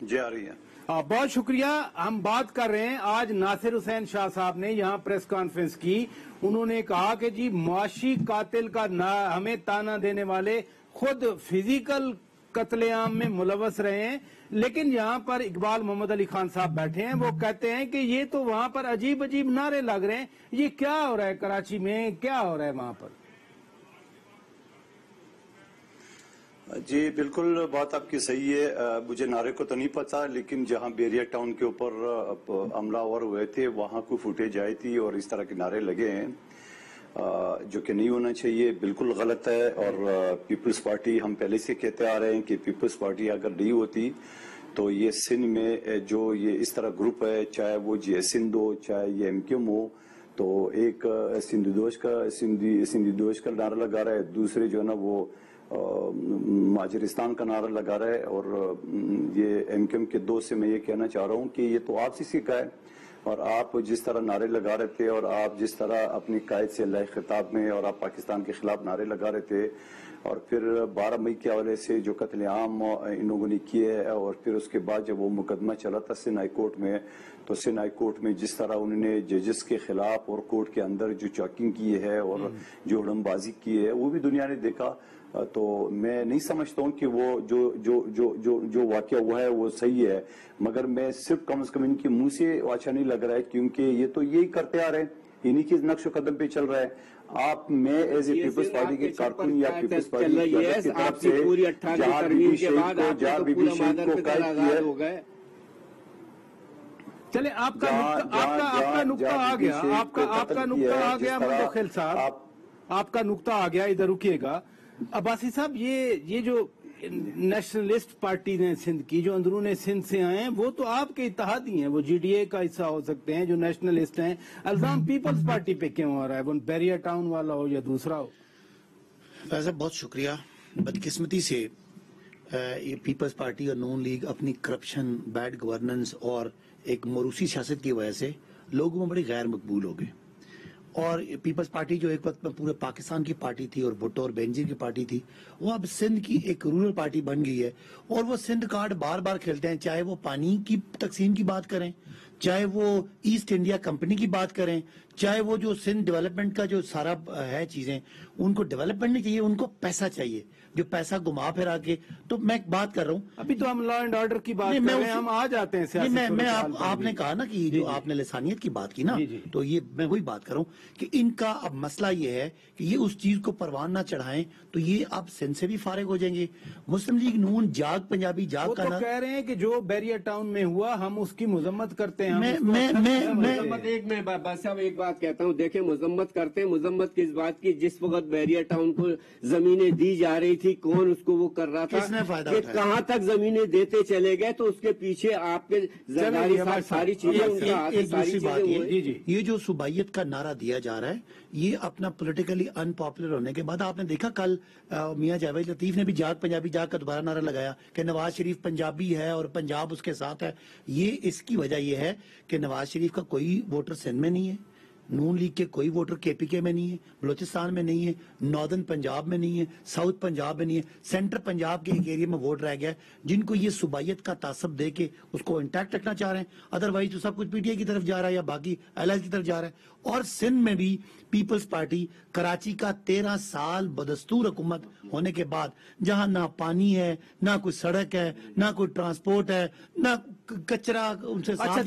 جی آ رہی ہے. بہت شکریہ. ہم بات کر رہے ہیں آج ناصر حسین شاہ صاحب نے یہاں پریس کانفرنس کی. انہوں نے کہا کہ جی معاشی قاتل کا ہمیں تانا دینے والے خود فزیکل قتل عام میں ملوث رہے ہیں. لیکن یہاں پر اقبال محمد علی خان صاحب بیٹھے ہیں, وہ کہتے ہیں کہ یہ تو وہاں پر عجیب عجیب نعرے لگ رہے ہیں. یہ کیا ہو رہا ہے کراچی میں, کیا ہو رہا ہے وہاں پر؟ جی بالکل بات آپ کی صحیح ہے. مجھے نعرے کو تو نہیں پتا, لیکن جہاں بیریا ٹاؤن کے اوپر حملہ آور ہوئے تھے وہاں کوئی فوٹیج آئی تھی اور اس طرح کے نعرے لگے ہیں جو کہ نہیں ہونا چاہیے, بالکل غلط ہے. اور پیپلز پارٹی, ہم پہلے سے کہتے آ رہے ہیں کہ پیپلز پارٹی اگر نہیں ہوتی تو یہ سندھ میں جو یہ اس طرح گروپ ہے, چاہے وہ جی ایس سندھ ہو, چاہے یہ ایم کیو ایم ہو, تو ایک سندھی دوش کا نعرہ لگا رہا ہے, دوسرے جو ہے نا وہ ماجرستان کا نعرہ لگا رہا ہے. اور یہ ایم کیو ایم کے دوست سے میں یہ کہنا چاہ رہا ہوں کہ یہ تو آپ سے سیکھا ہے, اور آپ جس طرح نعرے لگا رہے تھے اور آپ جس طرح اپنی قائد سے اللہ خطاب میں اور آپ پاکستان کے خلاف نعرے لگا رہے تھے, اور پھر 12 مئی کے حوالے سے جو قتل عام ان لوگوں نے کیے ہے, اور پھر اس کے بعد جب وہ مقدمہ چلا تھا سندھ ہائی کورٹ میں, تو سندھ ہائی کورٹ میں جس طرح انہوں نے ججز کے خلاف اور کورٹ کے اندر جو چاکنگ کی ہے اور جو ہڑم بازی کی ہے وہ بھی دنیا نے دیکھا. تو میں نہیں سمجھتا ہوں کہ وہ جو واقعہ ہوا ہے وہ صحیح ہے, مگر میں صرف کم از کم ان کے منہ سے اچھا نہیں لگ رہا ہے, کیونکہ یہ تو یہی کرتے آ رہے ہیں, انہی کے نقش و قدم پہ چل رہا ہے. آپ میں ایز اے پیپلز پارٹی کے کارکن یا پیپلز پارٹی کی طرف سے جہاں بی بی شیخ کو قائد کیا ہے, چلے آپ کا نقطہ آ گیا, آپ کا نقطہ آ گیا مدخل صاحب, آپ کا نقطہ آ گیا, ادھر رکیے گا. عباسی صاحب, یہ جو نیشنلسٹ پارٹی نے سندھ کی, جو اندرون سندھ سے آئے ہیں, وہ تو آپ کے اتحادی ہیں, وہ جی ڈی اے کا حصہ ہو سکتے ہیں جو نیشنلسٹ ہیں. الزام پیپلز پارٹی پہ کیوں ہو رہا ہے, وہ بیریا ٹاؤن والا ہو یا دوسرا ہو؟ فیض بہت شکریہ. بدقسمتی سے یہ پیپلز پارٹی اور نون لیگ اپنی کرپشن, بیڈ گورننس اور ایک موروثی سیاست کی وجہ سے لوگوں میں بڑی غیر مقبول ہو گئے. اور پیپلز پارٹی جو ایک وقت میں پورے پاکستان کی پارٹی تھی اور بھٹو اور بینظیر کی پارٹی تھی, وہ اب سندھ کی ایک رورل پارٹی بن گئی ہے. اور وہ سندھ کارڈ بار بار کھیلتے ہیں, چاہے وہ پانی کی تقسیم کی بات کریں, چاہے وہ ایسٹ انڈیا کمپنی کی بات کریں, چاہے وہ جو سندھ ڈیولپمنٹ کا جو سارا ہے چیزیں, ان کو ڈیولپمنٹ نہیں چاہیے, ان کو پیسہ چاہیے, جو پیسہ گما پھرا کے. تو میں بات کر رہا ہوں, ابھی تو ہم لا اینڈ آرڈر کی بات کر رہے ہیں, ہم آ جاتے ہیں سیاسی. آپ نے کہا نا کہ جو آپ نے لسانیت کی بات کی نا, تو یہ میں وہی بات کر رہا ہوں کہ ان کا اب مسئلہ یہ ہے کہ یہ اس چیز کو پروان نہ چڑھائیں, تو یہ اب سندھ سے بھی فارغ ہو جائیں گے. مسلم لیگ نون جاگ پنجابی جاگ کا نا کہہ رہے ہیں کہ جو بیریا ٹاؤن میں ہوا ہم اس کی مذمت کرتے ہیں. ایک بات کہتا ہوں, دیکھیں مذمت کرتے ہیں, مذمت کس بات کی؟ جس وقت بیریا ٹاؤن کو زمینیں دی جا رہی تھی, کون اس کو وہ کر رہا تھا, کہ کہاں تک زمینیں دیتے چلے گئے, تو اس کے پیچھے آپ کے ساری چیزیں. یہ جو صوبائیت کا نعرہ دیا جا رہا ہے, یہ اپنا پولیٹیکلی ان پاپولر ہونے کے بعد آپ نے دیکھا کل میاں جاوید لطیف نے بھی جاگ پنجابی جاگ کا دوبارہ نعرہ لگایا کہ نواز شریف پنجابی ہے اور پنجاب اس کے ساتھ ہے. یہ اس کی وجہ یہ ہے کہ نواز شریف کا کوئی ووٹر سندھ میں نہیں ہے, نون لیگ کے کوئی ووٹر کے پی کے میں نہیں ہے, بلوچستان میں نہیں ہے, ناردرن پنجاب میں نہیں ہے, ساؤتھ پنجاب میں نہیں ہے, سینٹر پنجاب کے ایک ایریا میں ووٹ رہ گیا ہے, جن کو یہ صوبائیت کا تعصب دے کے اس کو انٹیکٹ رکھنا چاہ رہے ہیں. ادروائز تو سب کچھ پی ٹی آئی کی طرف جا رہا ہے یا باقی ایل ایس کی طرف جا رہا ہے. اور سندھ میں بھی پیپلز پارٹی کراچی کا 13 سال بدستور حکومت ہونے کے بعد, جہاں نہ پانی ہے, نہ کوئی سڑک ہے, نہ کوئی ٹرانسپورٹ ہے, نہ کچرا ان سے صاف,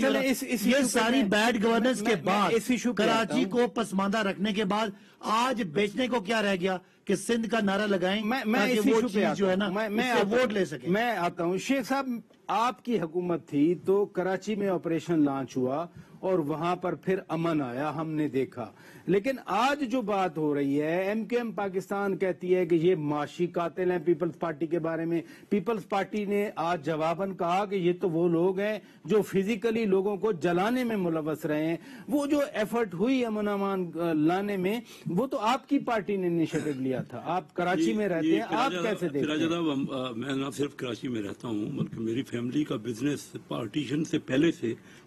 یہ ساری بیڈ گورننس کے بعد کراچی کو پسماندہ رکھنے کے بعد آج بیچنے کو کیا رہ گیا کہ سندھ کا نعرہ لگائیں تاکہ وہ چیز جو ہے نا ووٹ لے سکیں. میں آتا ہوں. شیخ صاحب, آپ کی حکومت تھی تو کراچی میں آپریشن لانچ ہوا اور وہاں پر پھر امن آیا, ہم نے دیکھا. لیکن آج جو بات ہو رہی ہے, ایم کے ایم پاکستان کہتی ہے کہ یہ معاشی قاتل ہیں پیپلز پارٹی کے بارے میں. پیپلز پارٹی نے آج جواباً کہا کہ یہ تو وہ لوگ ہیں جو فزیکلی لوگوں کو جلانے میں ملوث رہے ہیں. وہ جو ایفرٹ ہوئی امن امان لانے میں, وہ تو آپ کی پارٹی نے انیشیٹو لیا تھا. آپ کراچی میں رہتے ہیں, آپ کیسے دیکھتے ہیں؟ میں نہ صرف کراچی میں رہتا ہوں بلکہ میری فیملی کا بزنس پارٹیشن سے پہلے سے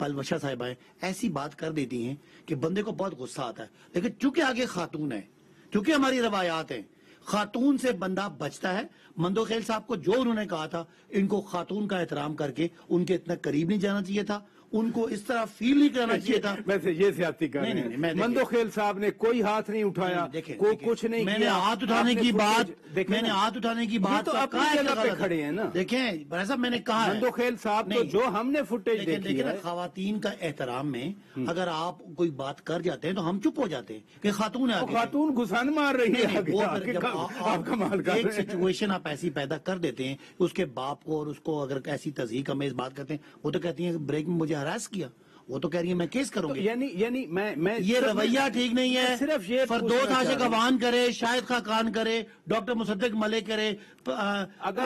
پلوشا صاحبہ ایسی بات کر دیتی ہیں کہ بندے کو بہت غصہ آتا ہے، لیکن چونکہ آگے خاتون ہے، چونکہ ہماری روایات ہیں، خاتون سے بندہ بچتا ہے۔ مندوخیل صاحب کو جو انہوں نے کہا تھا، ان کو خاتون کا احترام کر کے ان کے اتنا قریب نہیں جانا چاہیے تھا، ان کو اس طرح فیل نہیں کرنا چاہیے تھا۔ ویسے یہ زیادتی کر رہے ہیں، مندوخیل صاحب نے کوئی ہاتھ نہیں اٹھایا، کوئی کچھ نہیں کیا۔ میں نے ہاتھ اٹھانے کی بات تو اپنی جگہ پہ کھڑے ہیں نا۔ دیکھیں بھائی صاحب، میں نے کہا ہے مندوخیل صاحب تو جو ہم نے فوٹیج دیکھی ہے، خواتین کا احترام میں اگر آپ کوئی بات کر جاتے ہیں تو ہم چپ ہو جاتے ہیں کہ خاتون ہے، خاتون گھسن مار رہی ہے، ایک سچویشن آپ ایسی پیدا کر دیتے ہیں، اس کے باپ کو اور اس کو اگر ایسی تضحیک ہمیں اس بات کرتے ہیں، وہ تو کہتی ہیں بریک میں مجھے ہراس کیا، وہ تو کہہ رہی ہے میں کیس کروں گی۔ یعنی میں یہ رویہ ٹھیک نہیں ہے۔ صرف یہ فردوس عاشق عوان کرے، شاہد خاقان کرے، ڈاکٹر مصدق ملک کرے، اگر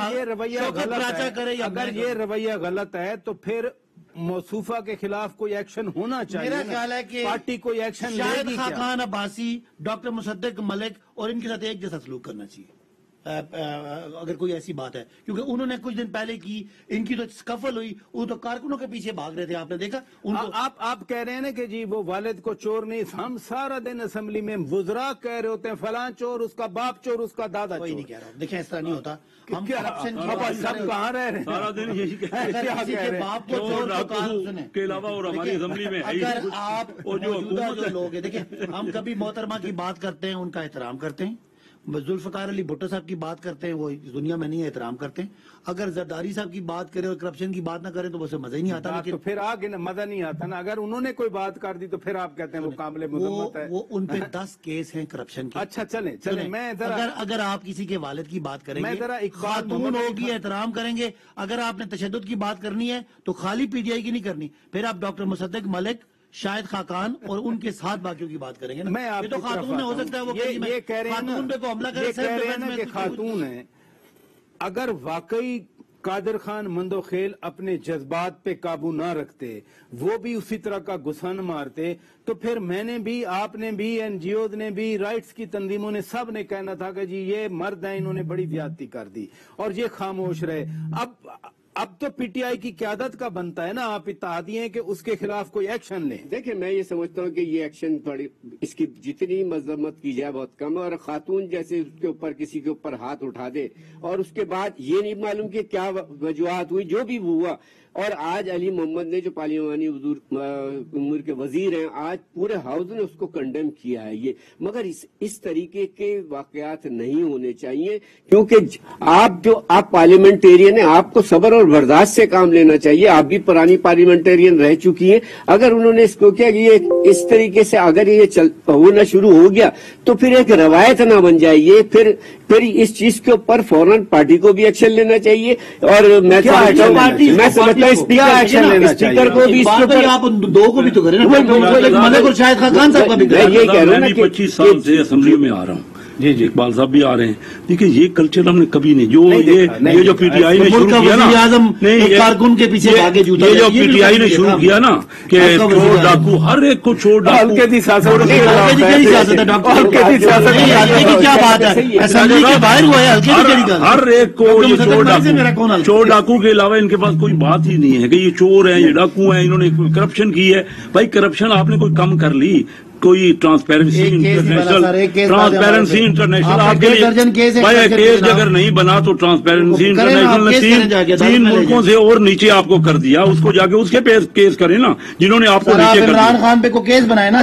یہ رویہ غلط ہے تو پھر موصوفہ کے خلاف کوئی ایکشن ہونا چاہیے۔ میرا خیال ہے کہ پارٹی کوئی ایکشن لے گی۔ شاہد خاقان عباسی، ڈاکٹر مصدق ملک اور ان کے ساتھ ایک جیسا سلوک کرنا چاہیے اگر کوئی ایسی بات ہے، کیونکہ انہوں نے کچھ دن پہلے کی، ان کی تو سکفل ہوئی، وہ تو کارکنوں کے پیچھے بھاگ رہے تھے، آپ نے دیکھا ان کو۔ آپ کہہ رہے ہیں نا کہ جی وہ والد کو چور نہیں، ہم سارا دن اسمبلی میں وزراء کہہ رہے ہوتے ہیں فلاں چور، اس کا باپ چور، اس کا دادا چور۔ کوئی نہیں کہہ رہا، دیکھیں ایس طرح نہیں ہوتا۔ ہم کرپشن سب کہاں رہ رہے ہیں سارا دن یہی باپ کو چور کے علاوہ اور ہماری اسمبلی میں اگر آپ جو لوگ ہیں، دیکھیں ہم کبھی محترمہ کی بات کرتے ہیں، ان کا احترام کرتے ہیں، ذوالفقار علی بھٹو صاحب کی بات کرتے ہیں، وہ اس دنیا میں نہیں احترام کرتے ہیں۔ اگر زرداری صاحب کی بات کرے اور کرپشن کی بات نہ کریں تو اسے مزہ ہی نہیں آتا۔ تو پھر آگے مزہ نہیں آتا نا، اگر انہوں نے کوئی بات کر دی تو پھر آپ کہتے ہیں وہ قابل مذمت ہے۔ وہ ان پہ 10 کیس ہیں کرپشن کے۔ اچھا چلیں میں اگر آپ کسی کے والد کی بات کریں گے، خاتون ہوگی، احترام کریں گے۔ اگر آپ نے تشدد کی بات کرنی ہے تو خالی پی ٹی آئی کی نہیں کرنی، پھر آپ ڈاکٹر مصدق ملک، شاہد خاقان اور ان کے ساتھ باقیوں کی بات کریں گے۔ میں آپ تو خاتون ہو سکتا ہے وہ یہ کہہ رہے ہیں کہ خاتون ہے، اگر واقعی قادر خان مندوخیل اپنے جذبات پہ قابو نہ رکھتے، وہ بھی اسی طرح کا گھسن مارتے، تو پھر میں نے بھی، آپ نے بھی، این جی اوز نے بھی، رائٹس کی تنظیموں نے، سب نے کہنا تھا کہ جی یہ مرد ہیں، انہوں نے بڑی زیادتی کر دی، اور یہ خاموش رہے۔ اب تو پی ٹی آئی کی قیادت کا بنتا ہے نا، آپ اتحادی ہیں کہ اس کے خلاف کوئی ایکشن لیں۔ دیکھیں میں یہ سمجھتا ہوں کہ یہ ایکشن تھوڑی، اس کی جتنی مذمت کی جائے بہت کم ہے، اور خاتون جیسے اس کے اوپر کسی کے اوپر ہاتھ اٹھا دے اور اس کے بعد یہ نہیں معلوم کہ کیا وجوہات ہوئی، جو بھی ہوا۔ اور آج علی محمد نے جو پارلیمانی امور کے وزیر ہیں، آج پورے ہاؤس نے اس کو کنڈیم کیا ہے، یہ مگر اس طریقے کے واقعات نہیں ہونے چاہیے، کیونکہ آپ پارلیمنٹیرین ہیں، آپ کو صبر اور برداشت سے کام لینا چاہیے۔ آپ بھی پرانی پارلیمنٹیرین رہ چکی ہیں، اگر انہوں نے اس کو کیا یہ اس طریقے سے اگر یہ ہونا شروع ہو گیا تو پھر ایک روایت نہ بن جائے یہ، پھر اس چیز کے اوپر فوراً پارٹی کو بھی ایکشن لینا چاہیے۔ اور میں سمجھتا ہوں اسپیکر کو بھی، آپ دو کو بھی تو کریں ملک اور شاہد خاقان صاحب کا بھی کریں۔ یہ کہہ رہا ہوں 25 سال سے اسمبلی میں آ رہا ہوں، جی اقبال صاحب بھی آ رہے ہیں، دیکھیں یہ کلچر ہم نے کبھی نہیں، یہ جو پی ٹی آئی نے شروع کیا نا، کارکن کے پیچھے یہ جو پی ٹی آئی نے شروع کیا نا کہ چور ڈاکو، ہر ایک کو چور ڈاکو، ہر ایک کو یہ چور ڈاکو کے علاوہ ان کے پاس کوئی بات ہی نہیں ہے کہ یہ چور ہیں، یہ ڈاکو ہیں، انہوں نے کرپشن کی ہے۔ بھائی کرپشن آپ نے کوئی کم کر لی، کوئی ٹرانسپیرنسی انٹرنیشنل آپ کے لیے بھائی کیس اگر نہیں بنا تو ٹرانسپیرنسی انٹرنیشنل نے 3 ملکوں سے اور نیچے آپ کو کر دیا، اس کو جا کے اس کے پہ کیس کریں نا جنہوں نے آپ کو نیچے کر دیا۔ عمران خان پہ کو کیس بنائے نا،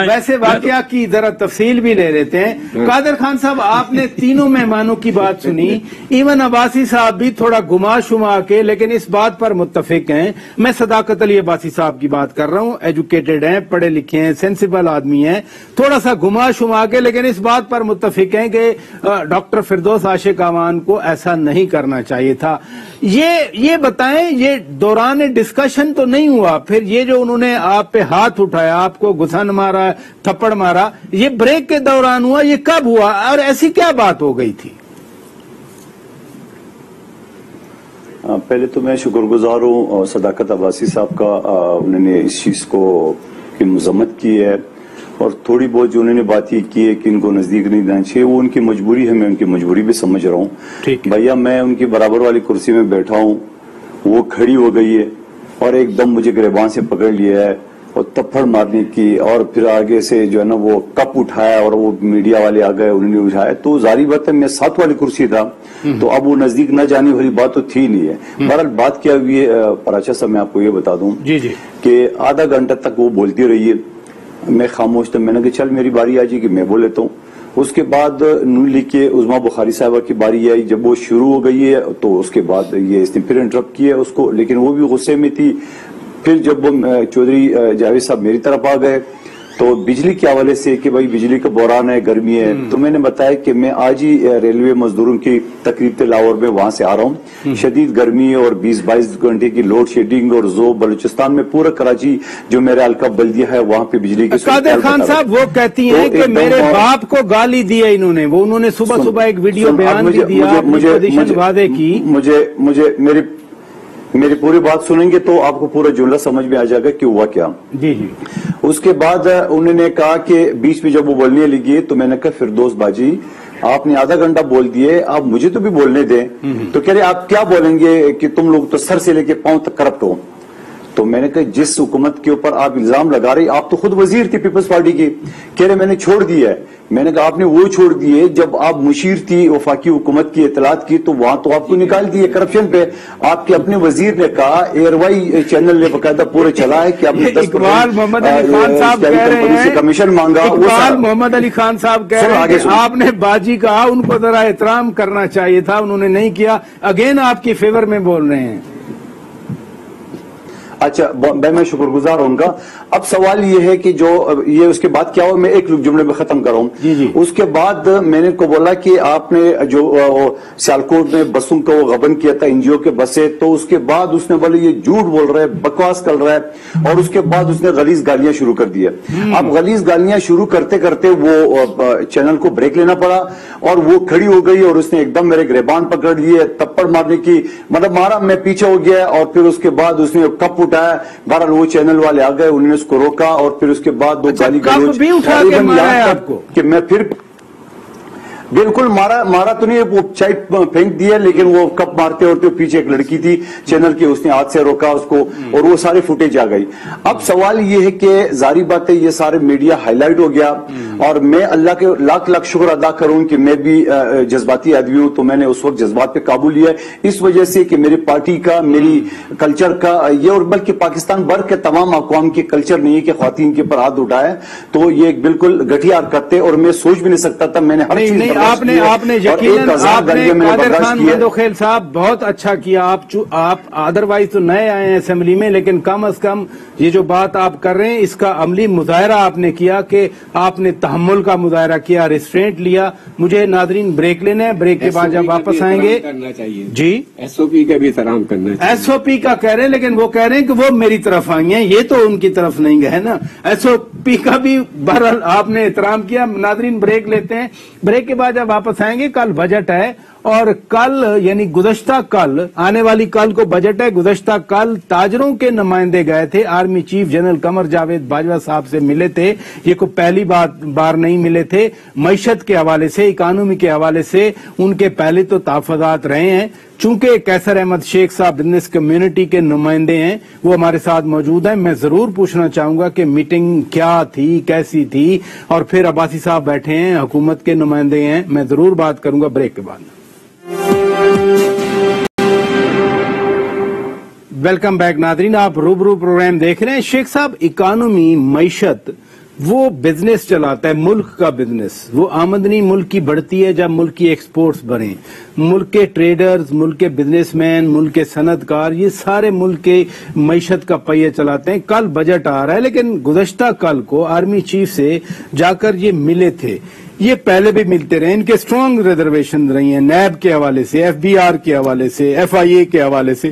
ویسے واقعہ کی ذرا تفصیل بھی لے لیتے ہیں۔ قادر خان صاحب، آپ نے تینوں مہمانوں کی بات سنی، ایون عباسی صاحب بھی تھوڑا گما شما کے لیکن اس بات پر متفق ہیں۔ میں صداقت علی عباسی صاحب کی بات کر رہا ہوں، ایجوکیٹڈ ہیں، پڑھے لکھے ہیں، سینسیبل آدمی ہیں، تھوڑا سا گما شما کے لیکن اس بات پر متفق ہیں کہ ڈاکٹر فردوس عاشق عوان کو ایسا نہیں کرنا چاہیے تھا۔ یہ بتائیں، یہ دوران ڈسکشن تو نہیں ہوا، پھر یہ جو انہوں نے آپ پہ ہاتھ اٹھایا، آپ کو گھسن مارا، تھپڑ مارا، یہ بریک کے دوران ہوا، یہ کب ہوا اور ایسی کیا بات ہو گئی تھی؟ پہلے تو میں شکر گزار ہوں صداقت عباسی صاحب کا، انہوں نے اس چیز کو کی مذمت کی ہے، اور تھوڑی بہت جو انہوں نے بات یہ کی ہے کہ ان کو نزدیک نہیں دینا چاہیے، وہ ان کی مجبوری ہے، میں ان کی مجبوری بھی سمجھ رہا ہوں۔ بھیا میں ان کی برابر والی کرسی میں بیٹھا ہوں، وہ کھڑی ہو گئی ہے اور ایک دم مجھے گریبان سے پکڑ لیا ہے اور تپڑ مارنے کی، اور پھر آگے سے جو ہے نا وہ کپ اٹھایا اور وہ میڈیا والے آ گئے، انہوں نے اٹھایا، تو ظاہری بات ہے میں 7 والی کرسی تھا تو اب وہ نزدیک نہ جانے والی بات تو تھی نہیں ہے۔ بہرحال بات کیا ہوئی ہے پراچا صاحب، میں آپ کو یہ بتا دوں کہ آدھا گھنٹہ تک وہ بولتی رہی ہے، میں خاموش تھا، میں نے کہا چل میری باری آ جائے گی میں بول لیتا ہوں۔ اس کے بعد نون لیگ کے عظما بخاری صاحبہ کی باری آئی، جب وہ شروع ہو گئی ہے تو اس کے بعد یہ اس نے پھر انٹرپٹ کیا اس کو، لیکن وہ بھی غصے میں تھی۔ پھر جب چودھری جاوید صاحب میری طرف آ گئے تو بجلی کے حوالے سے کہ بھائی بجلی کا بحران ہے، گرمی ہے، تو میں نے بتایا کہ میں آج ہی ریلوے مزدوروں کی تقریب تھے لاہور میں، وہاں سے آ رہا ہوں، شدید گرمی اور 20-22 گھنٹے کی لوڈ شیڈنگ اور بلوچستان میں پورا کراچی جو میرا حلقہ بلدیہ ہے وہاں پہ بجلی کی قادر خان صاحب وہ کہتی ہیں کہ میرے باپ کو گالی دی ہے انہوں نے صبح صبح ایک ویڈیو بیان بھی دیا، اپنی پوزیشن واضح کی۔ مجھے میری پوری بات سنیں گے تو آپ کو پورا جملہ سمجھ میں آ جائے گا کہ ہوا کیا۔ جی اس کے بعد انہوں نے کہا کہ بیچ میں جب وہ بولنے لگی تو میں نے کہا فردوس باجی آپ نے آدھا گھنٹہ بول دیے، آپ مجھے تو بھی بولنے دیں۔ تو کہہ رہے آپ کیا بولیں گے کہ تم لوگ تو سر سے لے کے پاؤں تک کرپٹ ہو۔ تو میں نے کہا جس حکومت کے اوپر آپ الزام لگا رہے، آپ تو خود وزیر تھی پیپلز پارٹی کی، کہہ رہے میں نے چھوڑ دیا ہے۔ میں نے کہا آپ نے وہ چھوڑ دیے جب آپ مشیر تھی وفاقی حکومت کی اطلاعات کی تو وہاں تو آپ کو نکال دیے کرپشن پہ۔ آپ کے اپنے وزیر نے کہا، ایئروائی چینل نے باقاعدہ پورے چلا ہے کہ آپ نے 10% محمد علی خان صاحب کہہ رہے ہیں، کمیشن مانگا، محمد علی خان صاحب کہہ رہے ہیں آپ نے باجی کہا، ان کو ذرا احترام کرنا چاہیے تھا، انہوں نے نہیں کیا، اگین آپ کی فیور میں بول رہے ہیں۔ اچھا میں شکر گزار ہوں گا۔ اب سوال یہ ہے کہ جو یہ اس کے بعد کیا ہوا، میں ایک جملے میں ختم کر رہا ہوں۔ اس کے بعد میں نے کو بولا کہ آپ نے جو سیالکوٹ میں بسوں کا وہ غبن کیا تھا NGO کے بسیں، تو اس کے بعد اس نے بولے یہ جھوٹ بول رہا ہے، بکواس کر رہا ہے، اور اس کے بعد اس نے غلیظ گالیاں شروع کر دیا۔ اب غلیظ گالیاں شروع کرتے کرتے وہ چینل کو بریک لینا پڑا اور وہ کھڑی ہو گئی اور اس نے ایک دم میرے گریبان پکڑ لیے، تپڑ مارنے کی مطلب مارا، میں پیچھے ہو گیا اور پھر اس کے بعد اس نے کپ اٹھایا، بہرحال وہ چینل والے آ گئے، انہوں نے اس کو روکا اور پھر اس کے بعد وہ گالی گلوچ کہ میں پھر بالکل مارا تو نہیں، وہ چائے پھینک دیا، لیکن وہ کپ مارتے ہوتے پیچھے ایک لڑکی تھی چینل کی، اس نے ہاتھ سے روکا اس کو اور وہ سارے فوٹیج آ گئی۔ اب سوال یہ ہے کہ ظاہری بات ہے یہ سارے میڈیا ہائی لائٹ ہو گیا، اور میں اللہ کے لاکھ شکر ادا کروں کہ میں بھی جذباتی آدمی ہوں، تو میں نے اس وقت جذبات پہ قابو لیا ہے، اس وجہ سے کہ میری پارٹی کا، میری کلچر کا یہ، اور بلکہ پاکستان بھر کے تمام اقوام کی کلچر نہیں ہے کہ خواتین کے اوپر ہاتھ اٹھائے، تو یہ بالکل گٹھیا حرکت ہے اور میں سوچ بھی نہیں سکتا تھا، میں نے ہر چیز آپ نے یقیناً قادر خان مندوخیل صاحب بہت اچھا کیا، آپ ادروائز تو نئے آئے ہیں اسمبلی میں، لیکن کم از کم یہ جو بات آپ کر رہے ہیں اس کا عملی مظاہرہ آپ نے کیا کہ آپ نے تحمل کا مظاہرہ کیا، ریسٹرینٹ لیا۔ مجھے ناظرین بریک لینا ہے، بریک کے بعد جب واپس آئیں گے جی SOP کا بھی احترام کرنا ہے، SOP کا کہہ رہے ہیں، لیکن وہ کہہ رہے ہیں کہ وہ میری طرف آئی ہیں، یہ تو ان کی طرف نہیں گئے نا، SOP کا بھی بہرحال آپ نے احترام کیا۔ ناظرین بریک لیتے ہیں، بریک کے بعد جب واپس آئیں گے کل بجٹ ہے، اور کل یعنی گزشتہ کل، آنے والی کل کو بجٹ ہے، گزشتہ کل تاجروں کے نمائندے گئے تھے، army chief general Qamar Javed Bajwa صاحب سے ملے تھے، یہ کو پہلی بار نہیں ملے تھے، معیشت کے حوالے سے، اکانومی کے حوالے سے ان کے پہلے تو تحفظات رہے ہیں۔ چونکہ کیسر احمد شیخ صاحب بزنس کمیونٹی کے نمائندے ہیں، وہ ہمارے ساتھ موجود ہیں، میں ضرور پوچھنا چاہوں گا کہ میٹنگ کیا تھی، کیسی تھی، اور پھر عباسی صاحب بیٹھے ہیں، حکومت کے نمائندے ہیں، میں ضرور بات کروں گا بریک کے بعد۔ ویلکم بیک ناظرین، آپ روبرو پروگرام دیکھ رہے ہیں۔ شیخ صاحب، اکانومی، معیشت، وہ بزنس چلاتا ہے، ملک کا بزنس، وہ آمدنی ملک کی بڑھتی ہے جب ملک کی ایکسپورٹس بڑھیں، ملک کے ٹریڈرز، ملک کے بزنس مین، ملک کے صنعت کار، یہ سارے ملک کے معیشت کا پہیہ چلاتے ہیں۔ کل بجٹ آ رہا ہے، لیکن گزشتہ کل کو آرمی چیف سے جا کر یہ ملے تھے، یہ پہلے بھی ملتے رہے، ان کے اسٹرانگ ریزرویشن رہی ہیں نیب کے حوالے سے، FBR کے حوالے سے، FIA کے حوالے سے،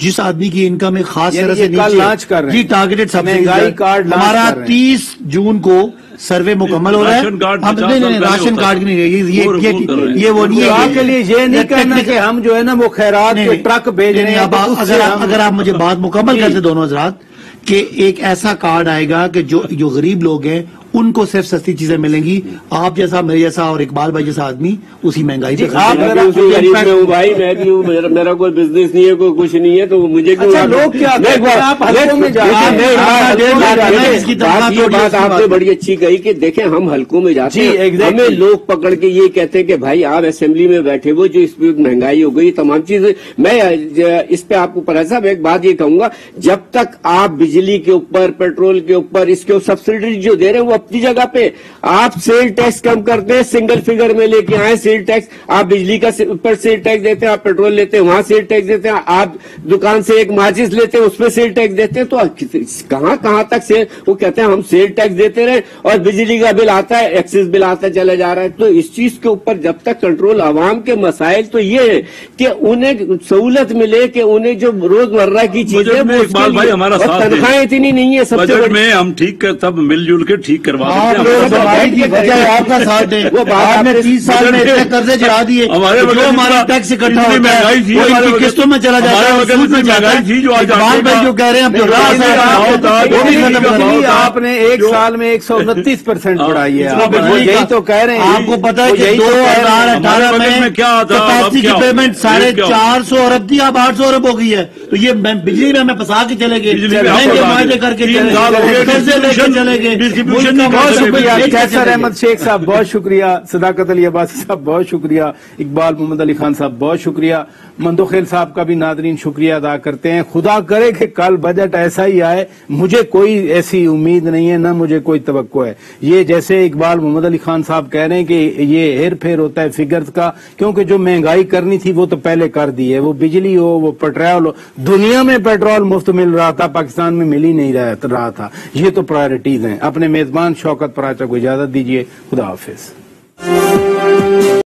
جس آدمی کی انکم ایک خاص طرح سے یعنی کل لانچ کر رہے ہیں جی ٹارگیٹڈ سبسڈی مہنگائی کارڈ ہمارا 30 جون کو سروے مکمل ہو رہا ہے. اب نہیں راشن کارڈ کی نہیں یہ وہ نہیں ہے کے لیے یہ نہیں کرنا کہ ہم جو ہے نا وہ خیرات کے ٹرک بھیج رہے ہیں. اگر آپ مجھے بات مکمل کرتے دونوں حضرات کہ ایک ایسا کارڈ آئے گا کہ جو غریب لوگ ہیں ان کو صرف سستی چیزیں ملیں گی. آپ جیسا میرے جیسا اور اقبال بھائی جیسا آدمی اسی مہنگائی پہ بھائی میں بھی ہوں, میرا کوئی بزنس نہیں ہے, کوئی کچھ نہیں ہے, تو مجھے لوگ کیا بات آپ نے بڑی اچھی کہی کہ دیکھیں ہم حلقوں میں جاتے ہیں, ہمیں لوگ پکڑ کے یہ کہتے ہیں کہ بھائی آپ اسمبلی میں بیٹھے ہوئے جو اس پہ مہنگائی ہو گئی تمام چیزیں. میں اس پہ آپ کو پتا صاحب ایک بات یہ کہوں گا, جب تک آپ بجلی کے اوپر پیٹرول کے اوپر اس کے سبسڈی جو دے رہے ہیں وہ اپنی جگہ پہ, آپ سیل ٹیکس کم کرتے ہیں, سنگل فگر میں لے کے آئے سیل ٹیکس, آپ بجلی کا اوپر سیل ٹیکس دیتے ہیں, آپ پیٹرول لیتے ہیں وہاں سیل ٹیکس دیتے ہیں, آپ دکان سے ایک ماچس لیتے ہیں اس پہ سیل ٹیکس دیتے ہیں, تو کہاں تک وہ کہتے ہیں ہم سیل ٹیکس دیتے رہے اور بجلی کا بل آتا ہے, ایکسس بل آتا چلا جا رہا ہے. تو اس چیز کے اوپر جب تک کنٹرول, عوام کے مسائل تو یہ ہے کہ انہیں سہولت ملے, کہ انہیں جو روزمرہ کی چیزیں تنخواہیں اتنی نہیں ہے, سب سے میں ہم ٹھیک تب مل جل کے ٹھیک کروا آپ کا ساتھ دیں. آپ نے 30 سال میں اتنے قرضے چڑھا دیے, ہمارا ٹیکس اکٹھا ہوتا ہے وہ ان کی قسطوں میں چلا جاتا ہے, سود میں جاتا ہے. اقبال بھائی جو کہہ رہے ہیں آپ نے ایک سال میں 129% بڑھائی ہے, یہی تو کہہ رہے ہیں. آپ کو پتا ہے کہ 2018 میں کیپیسٹی کی پیمنٹ 450 ارب تھی, اب 800 ارب ہو گئی ہے. تو یہ بجلی میں ہمیں پھنسا کے چلے گئے, معاہدے کر کے چلے گئے. بہت شکریہ کیسر احمد شیخ صاحب, بہت شکریہ صداقت علی عباسی صاحب, بہت شکریہ اقبال محمد علی خان صاحب, بہت شکریہ مندوخیل صاحب کا بھی ناظرین شکریہ ادا کرتے ہیں. خدا کرے کہ کل بجٹ ایسا ہی آئے, مجھے کوئی ایسی امید نہیں ہے, نہ مجھے کوئی توقع ہے. یہ جیسے اقبال محمد علی خان صاحب کہہ رہے ہیں کہ یہ ہیر پھیر ہوتا ہے فگرز کا, کیونکہ جو مہنگائی کرنی تھی وہ تو پہلے کر دی ہے. وہ بجلی ہو, وہ پیٹرول ہو, دنیا میں پیٹرول مفت مل رہا تھا, پاکستان میں مل ہی نہیں رہا تھا. یہ تو پرائرٹیز ہیں. اپنے میزبان شوکت پراچا کو اجازت دیجیے, خدا حافظ.